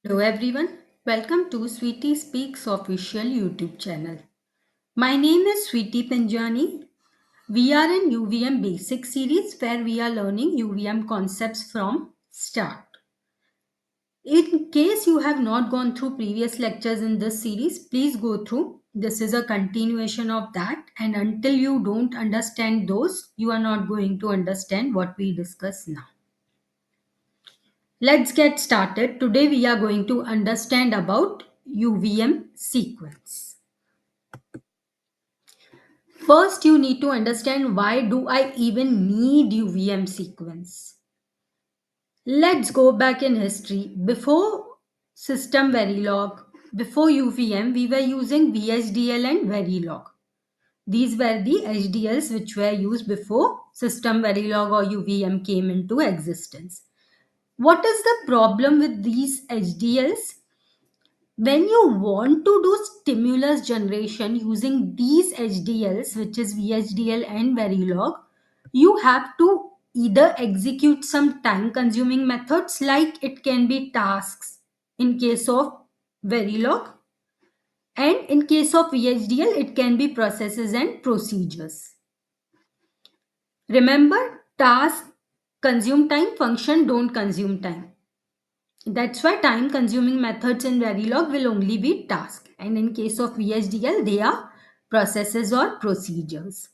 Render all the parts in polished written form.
Hello everyone, welcome to Sweetie Speaks official YouTube channel. My name is Sweetie Panjani. We are in UVM basic series where we are learning UVM concepts from start. In case you have not gone through previous lectures in this series, please go through. This is a continuation of that, and until you don't understand those, you are not going to understand what we discuss now. Let's get started. Today we are going to understand about UVM sequence. First, you need to understand why do I even need UVM sequence. Let's go back in history. Before system Verilog, before UVM, we were using VHDL and Verilog. These were the HDLs which were used before system Verilog or UVM came into existence. What is the problem with these HDLs? When you want to do stimulus generation using these HDLs, which is VHDL and Verilog, you have to either execute some time consuming methods like it can be tasks in case of Verilog, and in case of VHDL it can be processes and procedures. Remember, task consume time, function don't consume time. That's why time consuming methods in Verilog will only be task, and in case of VHDL they are processes or procedures.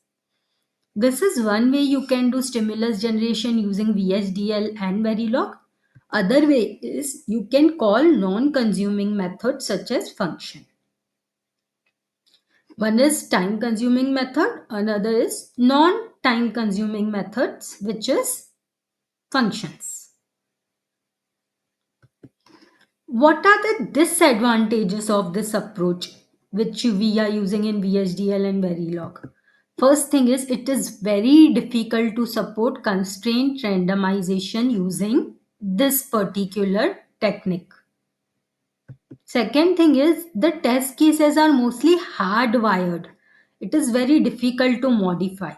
This is one way you can do stimulus generation using VHDL and Verilog. Other way is you can call non-consuming methods such as function. One is time consuming method, another is non-time consuming methods which is functions. What are the disadvantages of this approach which we are using in VHDL and Verilog? First thing is it is very difficult to support constraint randomization using this particular technique. Second thing is the test cases are mostly hardwired. It is very difficult to modify.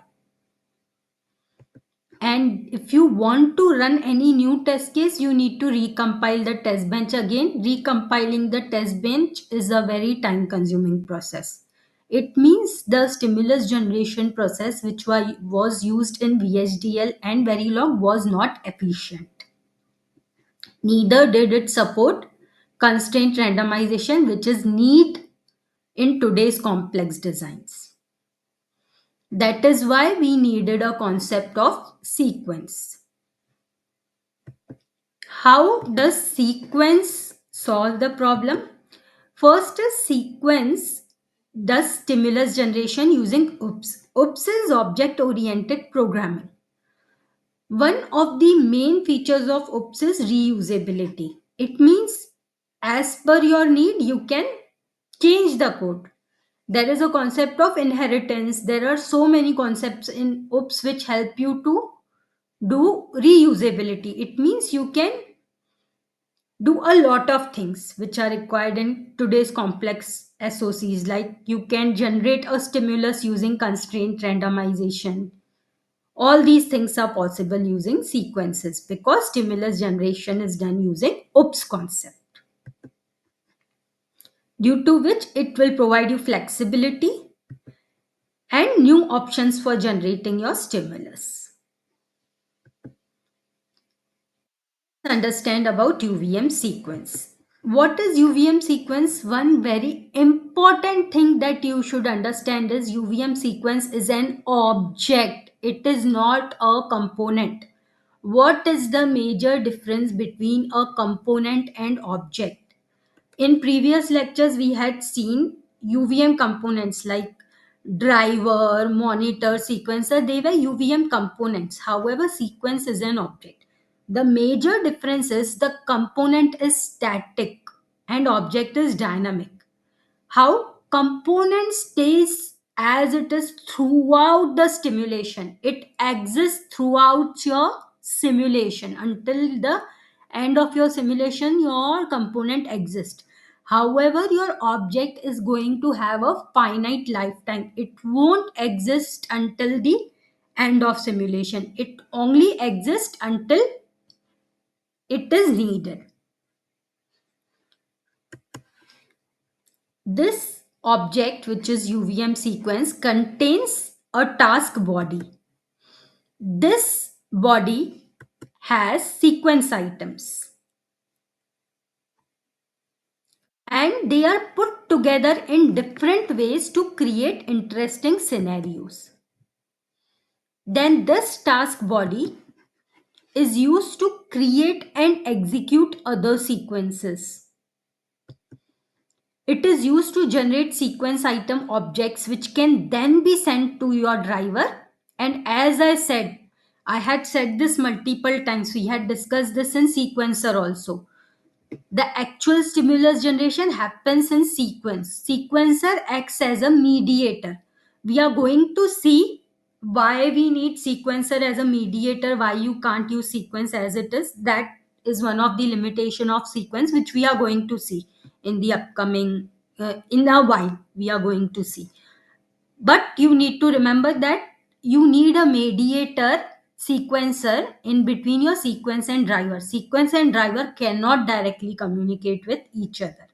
And if you want to run any new test case, you need to recompile the test bench again. Recompiling the test bench is a very time consuming process. It means the stimulus generation process, which was used in VHDL and Verilog, was not efficient. Neither did it support constraint randomization, which is need in today's complex designs. That is why we needed a concept of sequence. How does sequence solve the problem? First is sequence does stimulus generation using OOPS. OOPS is object oriented programming. One of the main features of OOPS is reusability. It means as per your need, you can change the code. There is a concept of inheritance. There are so many concepts in OOPS which help you to do reusability. It means you can do a lot of things which are required in today's complex SOCs. Like you can generate a stimulus using constraint randomization. All these things are possible using sequences because stimulus generation is done using OOPS concept, due to which it will provide you flexibility and new options for generating your stimulus. Understand about UVM sequence. What is UVM sequence? One very important thing that you should understand is UVM sequence is an object. It is not a component. What is the major difference between a component and object? In previous lectures, we had seen UVM components like driver, monitor, sequencer. They were UVM components. However, sequence is an object. The major difference is the component is static and object is dynamic. How component stays as it is throughout the stimulation. It exists throughout your simulation. Until the end of your simulation, your component exists. However, your object is going to have a finite lifetime. It won't exist until the end of simulation. It only exists until it is needed. This object, which is UVM sequence, contains a task body. This body has sequence items and they are put together in different ways to create interesting scenarios. Then this task body is used to create and execute other sequences. It is used to generate sequence item objects which can then be sent to your driver. And as I said, I had said this multiple times, we had discussed this in sequencer also. The actual stimulus generation happens in sequence. Sequencer acts as a mediator. We are going to see why we need sequencer as a mediator, why you can't use sequence as it is. That is one of the limitation of sequence which we are going to see in the upcoming in a while we are going to see. But you need to remember that you need a mediator sequencer in between your sequence and driver. Sequence and driver cannot directly communicate with each other.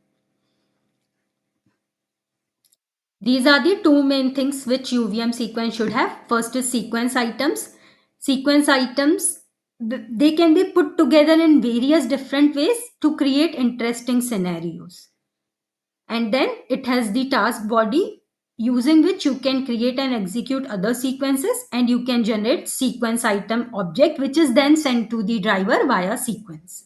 These are the two main things which UVM sequence should have. First is sequence items. Sequence items, they can be put together in various different ways to create interesting scenarios. And then it has the task body using which you can create and execute other sequences, and you can generate sequence item object which is then sent to the driver via sequence.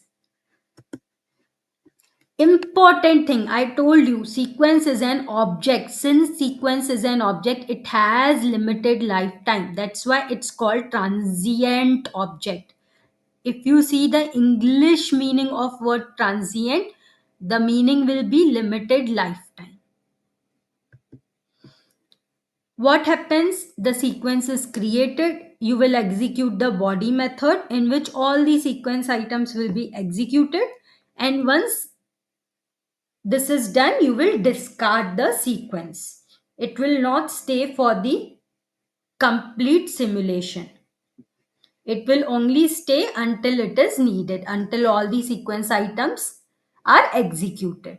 Important thing, I told you, sequence is an object. Since sequence is an object, it has limited lifetime. That's why it's called transient object. If you see the English meaning of word transient, the meaning will be limited lifetime. What happens? The sequence is created. You will execute the body method in which all the sequence items will be executed. And once this is done, you will discard the sequence. It will not stay for the complete simulation. It will only stay until it is needed, until all the sequence items are executed.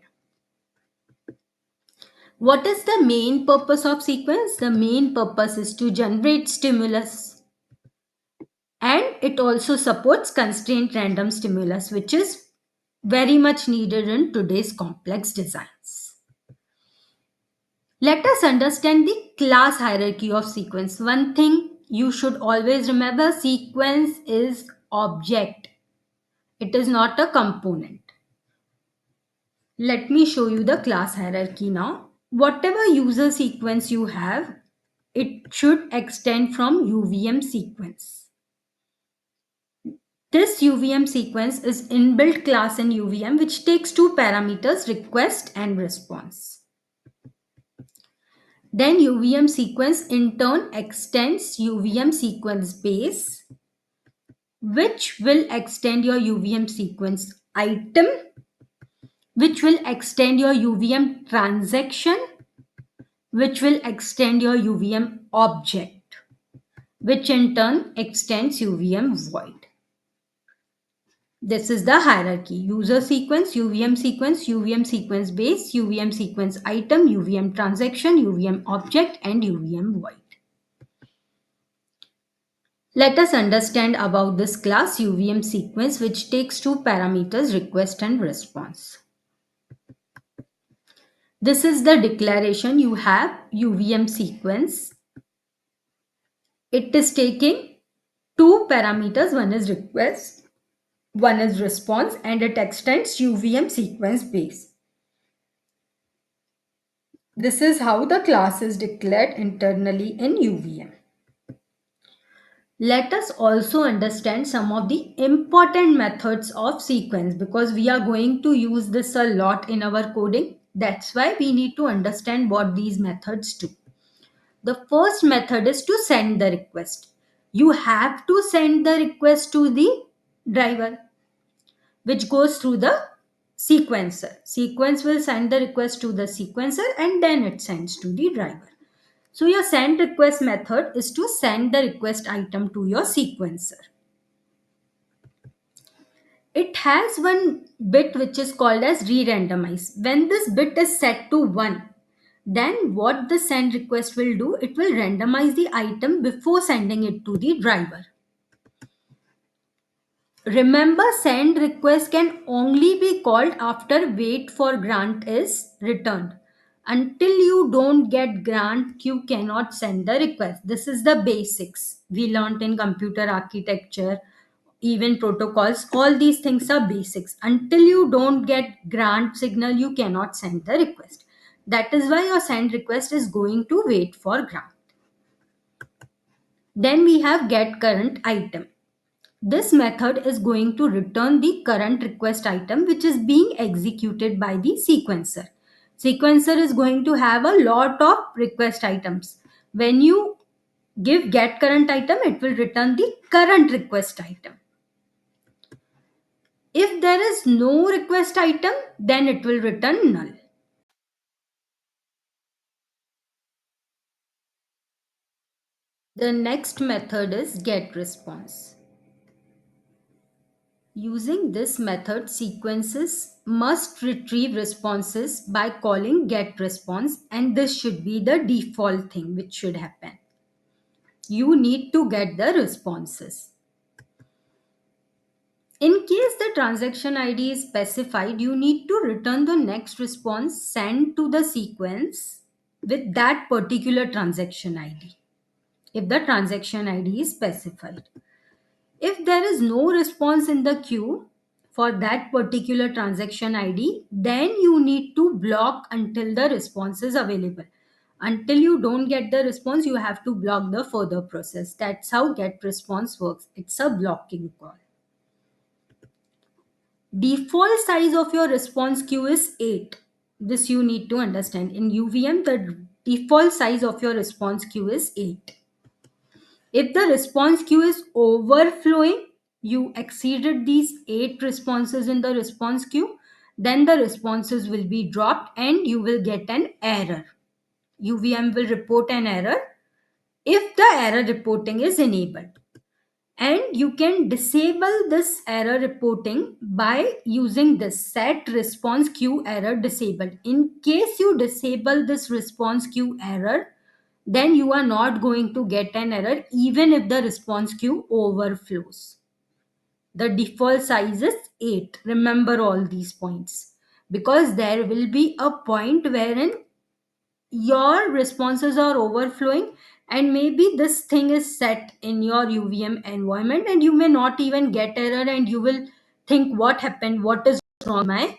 What is the main purpose of sequence? The main purpose is to generate stimulus, and it also supports constraint random stimulus, which is very much needed in today's complex designs. Let us understand the class hierarchy of sequence. One thing you should always remember, sequence is object. It is not a component. Let me show you the class hierarchy now. Whatever user sequence you have, it should extend from UVM sequence. This UVM sequence is inbuilt class in UVM which takes two parameters, request and response. Then UVM sequence in turn extends UVM sequence base, which will extend your UVM sequence item, which will extend your UVM transaction, which will extend your UVM object, which in turn extends UVM void. This is the hierarchy: user sequence, UVM sequence, UVM sequence base, UVM sequence item, UVM transaction, UVM object, and UVM void. Let us understand about this class UVM sequence, which takes two parameters, request and response. This is the declaration. You have UVM sequence. It is taking two parameters, one is request, one is response, and it extends UVM sequence base. This is how the class is declared internally in UVM. Let us also understand some of the important methods of sequence, because we are going to use this a lot in our coding. That's why we need to understand what these methods do. The first method is to send the request. You have to send the request to the driver, which goes through the sequencer. Sequence will send the request to the sequencer and then it sends to the driver. So your send request method is to send the request item to your sequencer. It has one bit which is called as re-randomize. When this bit is set to 1, then what the send request will do, it will randomize the item before sending it to the driver. Remember, send request can only be called after wait for grant is returned. Until you don't get grant, you cannot send the request. This is the basics we learned in computer architecture, even protocols. All these things are basics. Until you don't get grant signal, you cannot send the request. That is why your send request is going to wait for grant. Then we have get current item. This method is going to return the current request item which is being executed by the sequencer. Sequencer is going to have a lot of request items. When you give get current item, it will return the current request item. If there is no request item, then it will return null. The next method is get response. Using this method, sequences must retrieve responses by calling get response, and this should be the default thing which should happen. You need to get the responses. In case the transaction ID is specified, you need to return the next response sent to the sequence with that particular transaction ID if the transaction ID is specified. If there is no response in the queue for that particular transaction ID, then you need to block until the response is available. Until you don't get the response, you have to block the further process. That's how get response works. It's a blocking call. Default size of your response queue is 8. This you need to understand. In UVM, the default size of your response queue is 8. If the response queue is overflowing, you exceeded these 8 responses in the response queue, then the responses will be dropped and you will get an error. UVM will report an error if the error reporting is enabled. And you can disable this error reporting by using this set response queue error disabled. In case you disable this response queue error, then you are not going to get an error even if the response queue overflows. The default size is 8. Remember all these points because there will be a point wherein your responses are overflowing and maybe this thing is set in your UVM environment and you may not even get error and you will think what happened, what is wrong with my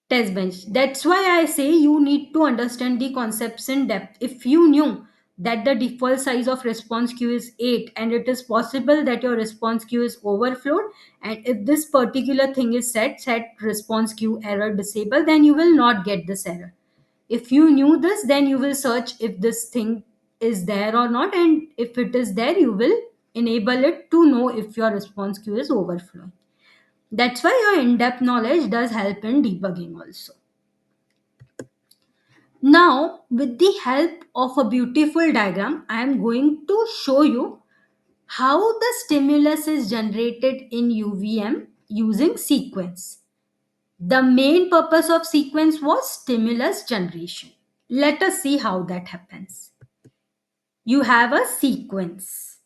test bench. That's why I say you need to understand the concepts in depth. If you knew that the default size of response queue is 8 and it is possible that your response queue is overflowed, and if this particular thing is set response queue error disable, then you will not get this error. If you knew this, then you will search if this thing is there or not, and if it is there, you will enable it to know if your response queue is overflowing. That's why your in-depth knowledge does help in debugging also. Now, with the help of a beautiful diagram, I am going to show you how the stimulus is generated in UVM using sequence. The main purpose of sequence was stimulus generation. Let us see how that happens. You have a sequence.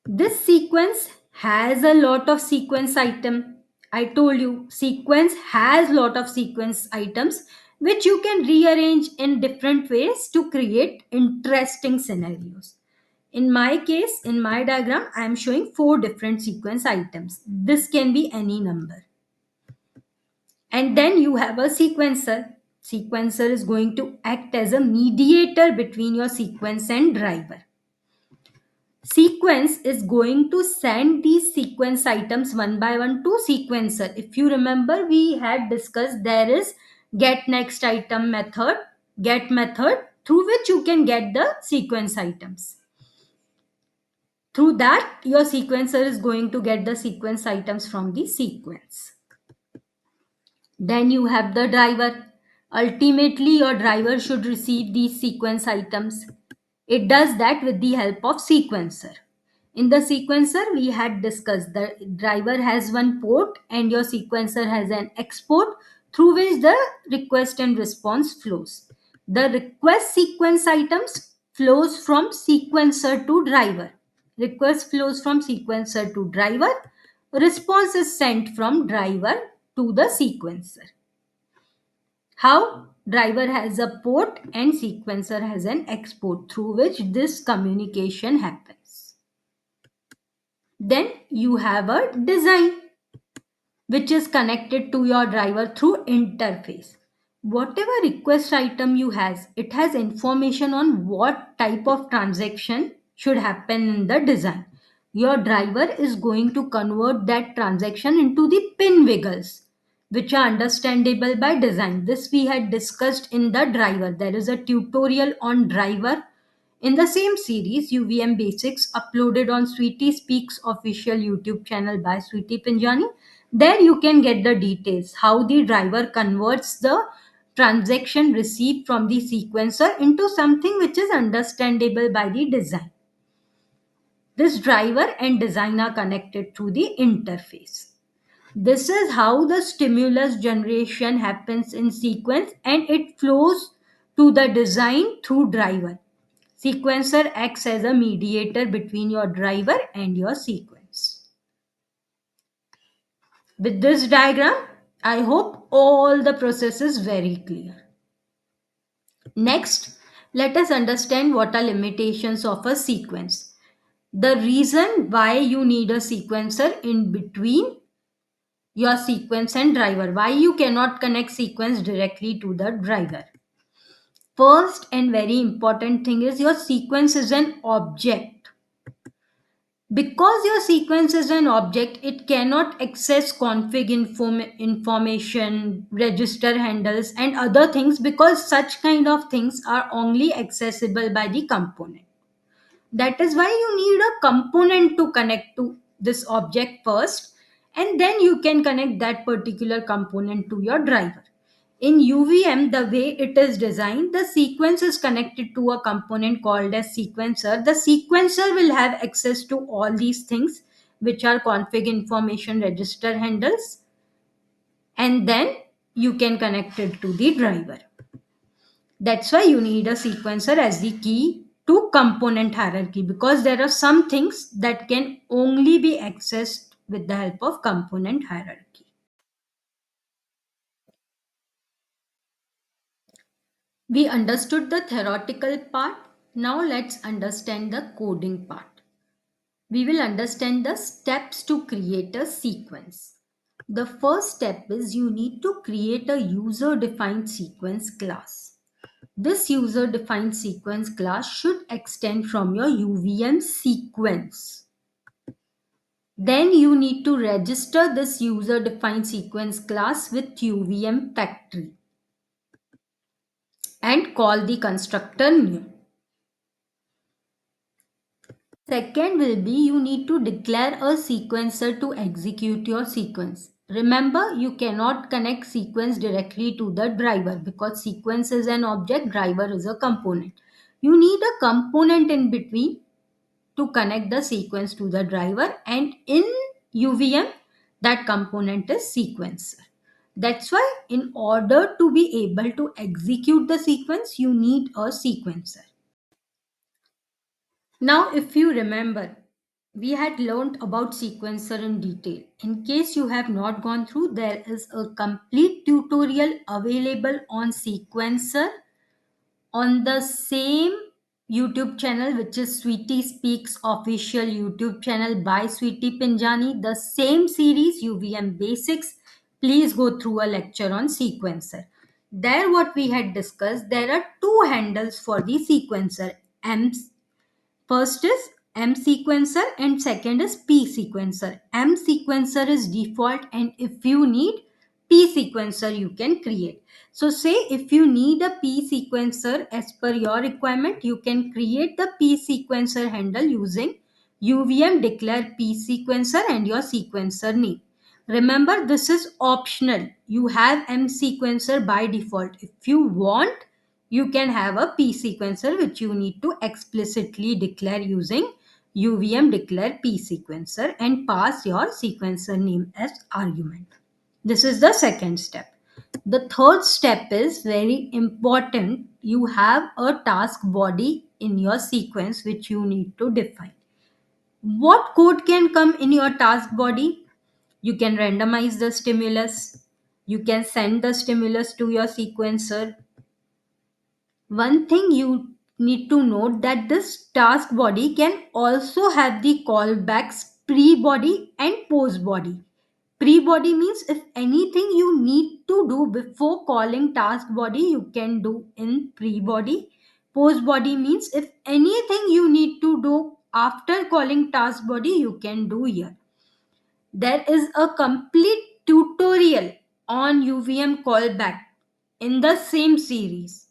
This sequence has a lot of sequence item. I told you sequence has lot of sequence items which you can rearrange in different ways to create interesting scenarios. In my case, in my diagram, I am showing 4 different sequence items. This can be any number. And then you have a sequencer. Sequencer is going to act as a mediator between your sequence and driver. Sequence is going to send these sequence items one by one to sequencer. If you remember, we had discussed there is get next item method, get method through which you can get the sequence items. Through that, your sequencer is going to get the sequence items from the sequence. Then you have the driver. Ultimately, your driver should receive these sequence items. It does that with the help of sequencer. In the sequencer, we had discussed the driver has one port and your sequencer has an export through which the request and response flows. The request sequence items flows from sequencer to driver. Request flows from sequencer to driver. Response is sent from driver to the sequencer. How? Driver has a port and sequencer has an export through which this communication happens. Then you have a design which is connected to your driver through interface. Whatever request item you has, it has information on what type of transaction should happen in the design. Your driver is going to convert that transaction into the pin wiggles, which are understandable by design. This we had discussed in the driver. There is a tutorial on driver in the same series, UVM Basics, uploaded on Sweetie Speaks official YouTube channel by Sweetie Pinjani. There you can get the details how the driver converts the transaction received from the sequencer into something which is understandable by the design. This driver and design are connected through the interface. This is how the stimulus generation happens in sequence and it flows to the design through driver. Sequencer acts as a mediator between your driver and your sequence. With this diagram, I hope all the process is very clear. Next, let us understand what are limitations of a sequence. The reason why you need a sequencer in between your sequence and driver, why you cannot connect sequence directly to the driver. First and very important thing is your sequence is an object. Because your sequence is an object, it cannot access config information, register handles, and other things because such kind of things are only accessible by the component. That is why you need a component to connect to this object first, and then you can connect that particular component to your driver. In UVM, the way it is designed, the sequence is connected to a component called as sequencer. The sequencer will have access to all these things, which are config information, register handles, and then you can connect it to the driver. That's why you need a sequencer as the key to component hierarchy, because there are some things that can only be accessed with the help of component hierarchy. We understood the theoretical part. Now let's understand the coding part. We will understand the steps to create a sequence. The first step is you need to create a user defined sequence class. This user defined sequence class should extend from your UVM sequence. Then you need to register this user defined sequence class with UVM factory and call the constructor new. Second will be you need to declare a sequencer to execute your sequence. Remember, you cannot connect sequence directly to the driver because sequence is an object, driver is a component. You need a component in between to connect the sequence to the driver, and in UVM that component is sequencer. That's why in order to be able to execute the sequence you need a sequencer. Now, if you remember, we had learned about sequencer in detail. In case you have not gone through, there is a complete tutorial available on sequencer on the same YouTube channel, which is Sweetie Speaks official YouTube channel by Sweetie Pinjani, the same series UVM Basics. Please go through a lecture on sequencer. There, what we had discussed, there are two handles for the sequencer. M First is M sequencer and second is P sequencer. M sequencer is default, and if you need P sequencer you can create. So say if you need a P sequencer as per your requirement, you can create the P sequencer handle using UVM declare P sequencer and your sequencer name. Remember, this is optional. You have M sequencer by default. If you want, you can have a P sequencer which you need to explicitly declare using UVM declare P sequencer and pass your sequencer name as argument. This is the second step. The third step is very important. You have a task body in your sequence which you need to define. What code can come in your task body? You can randomize the stimulus. You can send the stimulus to your sequencer. One thing you need to note that this task body can also have the callbacks pre-body and post-body. Pre-body means if anything you need to do before calling task body, you can do in pre-body. Post-body means if anything you need to do after calling task body, you can do here. There is a complete tutorial on UVM callback in the same series.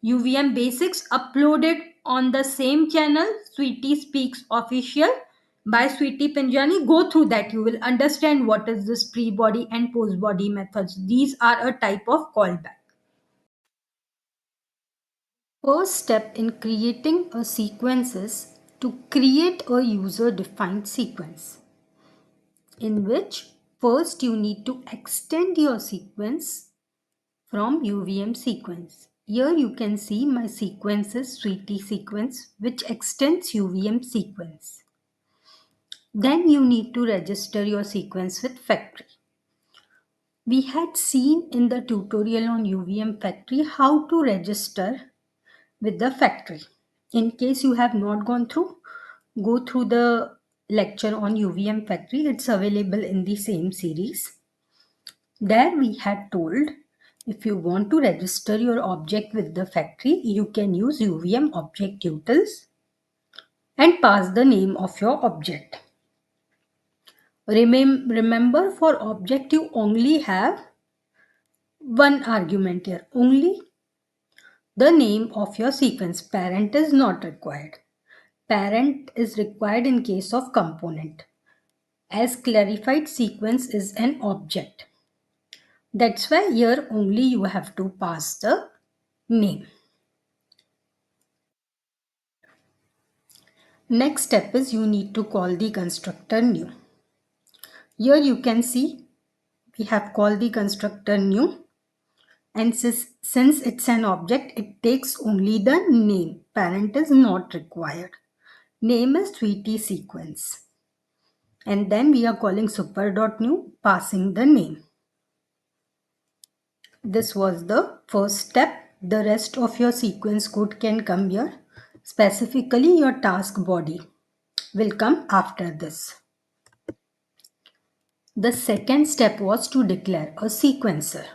UVM basics uploaded on the same channel, Sweetie Speaks Official by Sweetie Pinjani. Go through that. You will understand what is this pre-body and post-body methods. These are a type of callback. First step in creating a sequence is to create a user-defined sequence, in which first you need to extend your sequence from UVM sequence. Here you can see my sequence is Sweetie sequence, which extends UVM sequence. Then you need to register your sequence with factory. We had seen in the tutorial on UVM factory how to register with the factory. In case you have not gone through, go through the lecture on UVM factory. It's available in the same series. There we had told if you want to register your object with the factory, you can use UVM object utils and pass the name of your object. Remember for object you only have one argument here, only the name of your sequence. Parent is not required. Parent is required in case of component. As clarified, sequence is an object. That's why here only you have to pass the name. Next step is you need to call the constructor new. Here you can see we have called the constructor new, and since it's an object, it takes only the name. Parent is not required. Name is Sweetie sequence. And then we are calling super.new, passing the name. This was the first step. The rest of your sequence code can come here. Specifically, your task body will come after this. The second step was to declare a sequencer.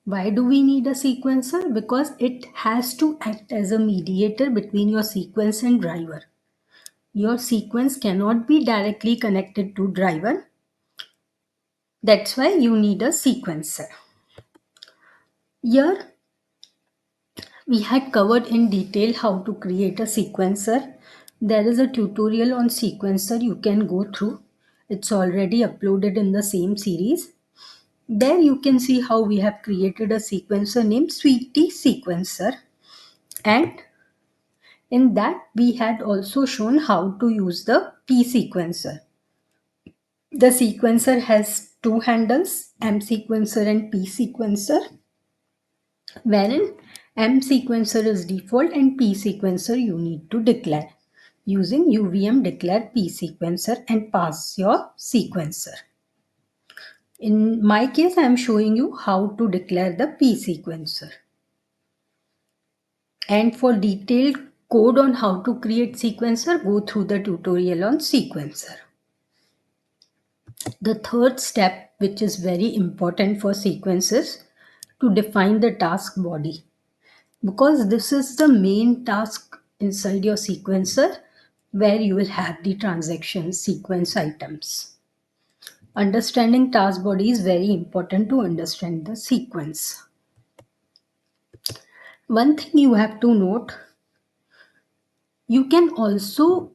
Why do we need a sequencer? Because it has to act as a mediator between your sequence and driver. Your sequence cannot be directly connected to driver. That's why you need a sequencer. Here we had covered in detail how to create a sequencer. There is a tutorial on sequencer you can go through. It's already uploaded in the same series. There you can see how we have created a sequencer named Sweetie Sequencer, and in that we had also shown how to use the P sequencer. The sequencer has two handles, M sequencer and P sequencer, wherein M sequencer is default and P sequencer you need to declare. Using UVM declare P sequencer and pass your sequencer. In my case, I am showing you how to declare the P sequencer. And for detailed code on how to create sequencer, go through the tutorial on sequencer. The third step, which is very important for sequences, to define the task body. Because this is the main task inside your sequencer where you will have the transaction sequence items. Understanding task body is very important to understand the sequence. One thing you have to note, you can also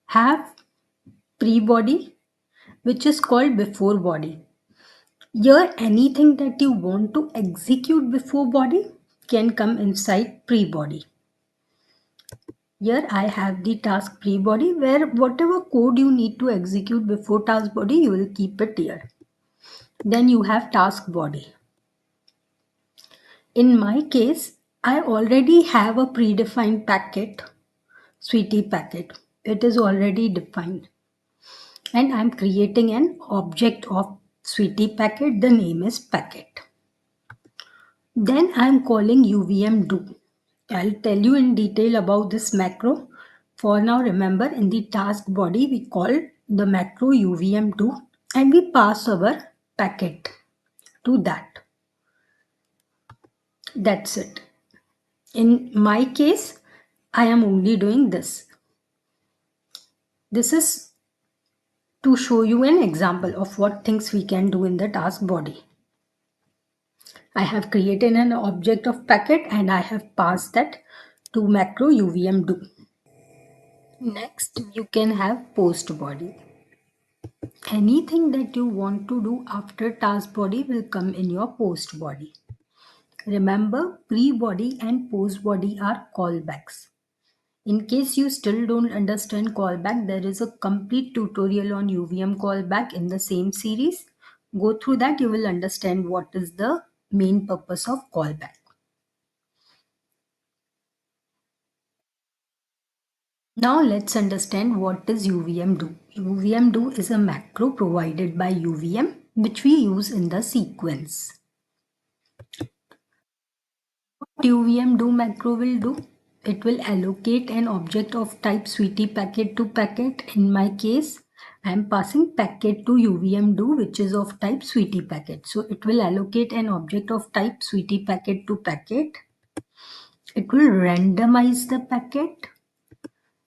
have pre-body which is called before body. Here anything that you want to execute before body can come inside pre-body. Here I have the task pre-body where whatever code you need to execute before task body, you will keep it here. Then you have task body. In my case, I already have a predefined packet, sweetie packet. It is already defined. And I'm creating an object of sweetie packet. The name is packet. Then I'm calling UVM do. I'll tell you in detail about this macro. For now, remember in the task body, we call the macro UVM do and we pass our packet to that. That's it. In my case, I am only doing this. This is to show you an example of what things we can do in the task body. I have created an object of packet and I have passed that to macro UVM do. Next, you can have post body. Anything that you want to do after task body will come in your post body. Remember, pre body and post body are callbacks. In case you still don't understand callback, there is a complete tutorial on UVM callback in the same series. Go through that, you will understand what is the main purpose of callback. Now let's understand what does UVM do. UVM do is a macro provided by UVM which we use in the sequence. What UVM do macro will do? It will allocate an object of type sweetie packet to packet. In my case, I am passing packet to UVM do which is of type sweetie packet. So it will allocate an object of type sweetie packet to packet. It will randomize the packet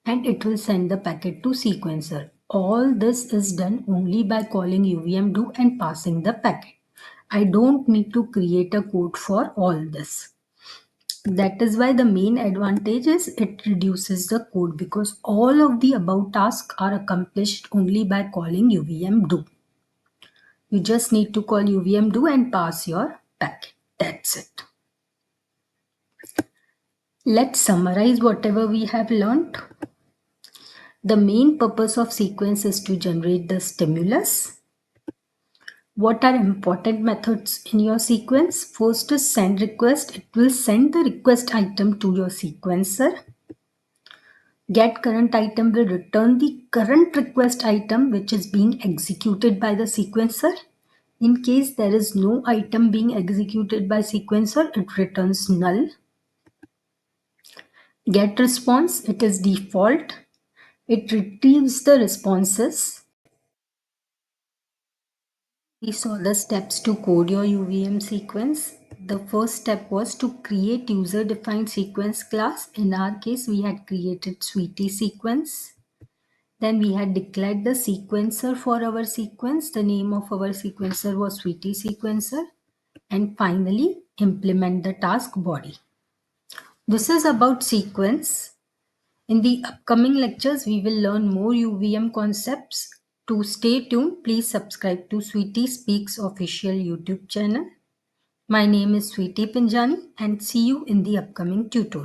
and it will send the packet to sequencer. All this is done only by calling UVM do and passing the packet. I don't need to create a code for all this. That is why the main advantage is it reduces the code because all of the above tasks are accomplished only by calling UVM do. You just need to call UVM do and pass your packet. That's it. Let's summarize whatever we have learned. The main purpose of sequence is to generate the stimulus. What are important methods in your sequence? First is send request. It will send the request item to your sequencer. Get current item will return the current request item which is being executed by the sequencer. In case there is no item being executed by sequencer, it returns null. Get response, it is default. It retrieves the responses. We saw the steps to code your UVM sequence. The first step was to create user-defined sequence class. In our case, we had created Sweetie sequence. Then we had declared the sequencer for our sequence. The name of our sequencer was Sweetie sequencer. And finally, implement the task body. This is about sequence. In the upcoming lectures, we will learn more UVM concepts. To stay tuned, please subscribe to Sweetie Speaks official YouTube channel. My name is Sweetie Pinjani and see you in the upcoming tutorial.